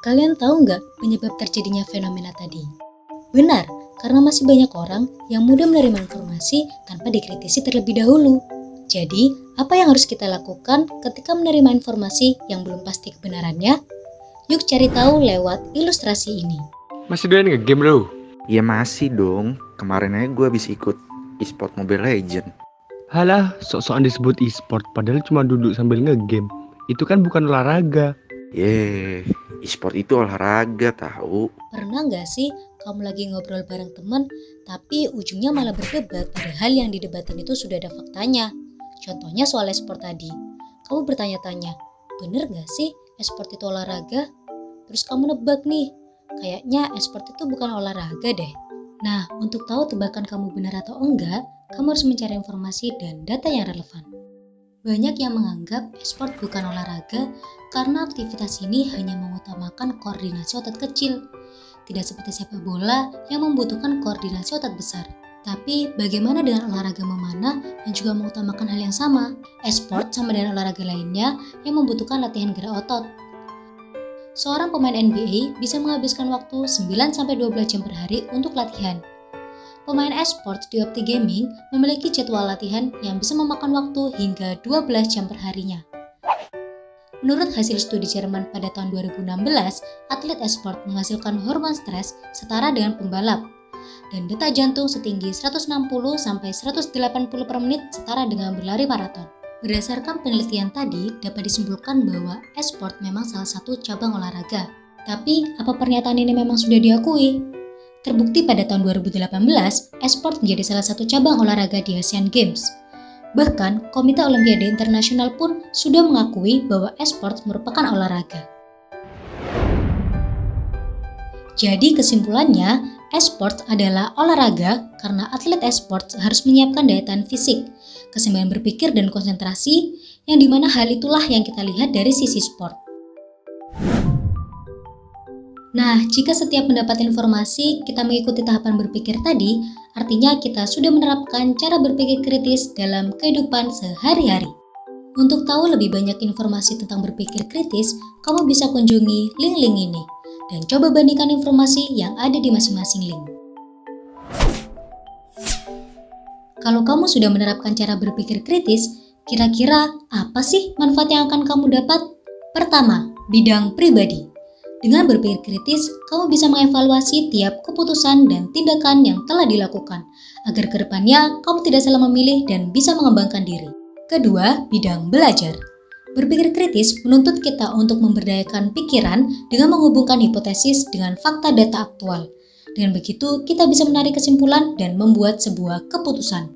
Kalian tahu nggak penyebab terjadinya fenomena tadi? Benar, karena masih banyak orang yang mudah menerima informasi tanpa dikritisi terlebih dahulu. Jadi, apa yang harus kita lakukan ketika menerima informasi yang belum pasti kebenarannya? Yuk cari tahu lewat ilustrasi ini. Masih doyan nge-game lo? Ya masih dong, kemarin aja gue habis ikut e-sport Mobile Legend. Halah, sok-sokan disebut e-sport padahal cuma duduk sambil nge-game. Itu kan bukan olahraga. E-sport itu olahraga tahu. Pernah nggak sih kamu lagi ngobrol bareng teman, tapi ujungnya malah berdebat padahal yang didebatin itu sudah ada faktanya? Contohnya soal e-sport tadi. Kamu bertanya-tanya, bener nggak sih e-sport itu olahraga? Terus kamu nebak nih, kayaknya e-sport itu bukan olahraga deh. Nah, untuk tahu tebakan kamu benar atau enggak, kamu harus mencari informasi dan data yang relevan. Banyak yang menganggap e-sport bukan olahraga karena aktivitas ini hanya mengutamakan koordinasi otot kecil. Tidak seperti sepak bola yang membutuhkan koordinasi otot besar. Tapi bagaimana dengan olahraga memanah yang juga mengutamakan hal yang sama? E-sport sama dengan olahraga lainnya yang membutuhkan latihan gerak otot. Seorang pemain NBA bisa menghabiskan waktu 9-12 jam per hari untuk latihan. Pemain e-sport di Opti Gaming memiliki jadwal latihan yang bisa memakan waktu hingga 12 jam per harinya. Menurut hasil studi Jerman pada tahun 2016, atlet e-sport menghasilkan hormon stres setara dengan pembalap dan detak jantung setinggi 160-180 per menit setara dengan berlari maraton. Berdasarkan penelitian tadi, dapat disimpulkan bahwa e-sport memang salah satu cabang olahraga. Tapi, apa pernyataan ini memang sudah diakui? Terbukti pada tahun 2018, e-sport menjadi salah satu cabang olahraga di Asian Games. Bahkan, Komite Olimpiade Internasional pun sudah mengakui bahwa e-sport merupakan olahraga. Jadi kesimpulannya, e-sport adalah olahraga karena atlet e-sport harus menyiapkan daya tahan fisik, keseimbangan berpikir dan konsentrasi, yang dimana hal itulah yang kita lihat dari sisi sport. Nah, jika setiap mendapat informasi kita mengikuti tahapan berpikir tadi, artinya kita sudah menerapkan cara berpikir kritis dalam kehidupan sehari-hari. Untuk tahu lebih banyak informasi tentang berpikir kritis, kamu bisa kunjungi link-link ini dan coba bandingkan informasi yang ada di masing-masing link. Kalau kamu sudah menerapkan cara berpikir kritis, kira-kira apa sih manfaat yang akan kamu dapat? Pertama, bidang pribadi. Dengan berpikir kritis, kamu bisa mengevaluasi tiap keputusan dan tindakan yang telah dilakukan, agar ke depannya kamu tidak salah memilih dan bisa mengembangkan diri. Kedua, bidang belajar. Berpikir kritis menuntut kita untuk memberdayakan pikiran dengan menghubungkan hipotesis dengan fakta data aktual. Dengan begitu, kita bisa menarik kesimpulan dan membuat sebuah keputusan.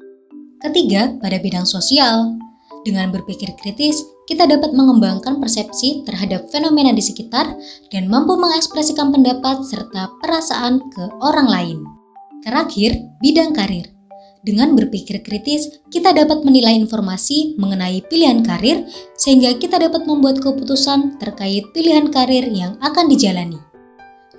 Ketiga, pada bidang sosial. Dengan berpikir kritis, kita dapat mengembangkan persepsi terhadap fenomena di sekitar dan mampu mengekspresikan pendapat serta perasaan ke orang lain. Terakhir, bidang karir. Dengan berpikir kritis, kita dapat menilai informasi mengenai pilihan karir sehingga kita dapat membuat keputusan terkait pilihan karir yang akan dijalani.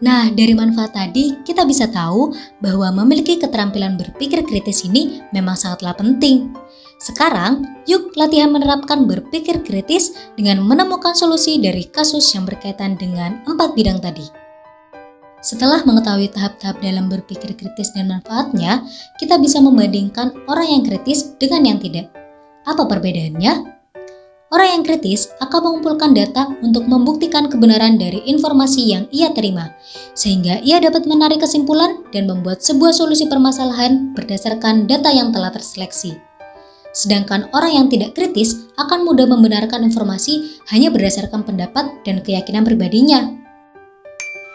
Nah, dari manfaat tadi, kita bisa tahu bahwa memiliki keterampilan berpikir kritis ini memang sangatlah penting. Sekarang, yuk latihan menerapkan berpikir kritis dengan menemukan solusi dari kasus yang berkaitan dengan 4 bidang tadi. Setelah mengetahui tahap-tahap dalam berpikir kritis dan manfaatnya, kita bisa membandingkan orang yang kritis dengan yang tidak. Apa perbedaannya? Orang yang kritis akan mengumpulkan data untuk membuktikan kebenaran dari informasi yang ia terima, sehingga ia dapat menarik kesimpulan dan membuat sebuah solusi permasalahan berdasarkan data yang telah terseleksi. Sedangkan orang yang tidak kritis akan mudah membenarkan informasi hanya berdasarkan pendapat dan keyakinan pribadinya.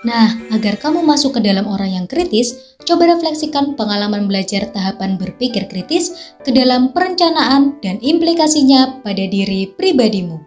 Nah, agar kamu masuk ke dalam orang yang kritis, coba refleksikan pengalaman belajar tahapan berpikir kritis ke dalam perencanaan dan implikasinya pada diri pribadimu.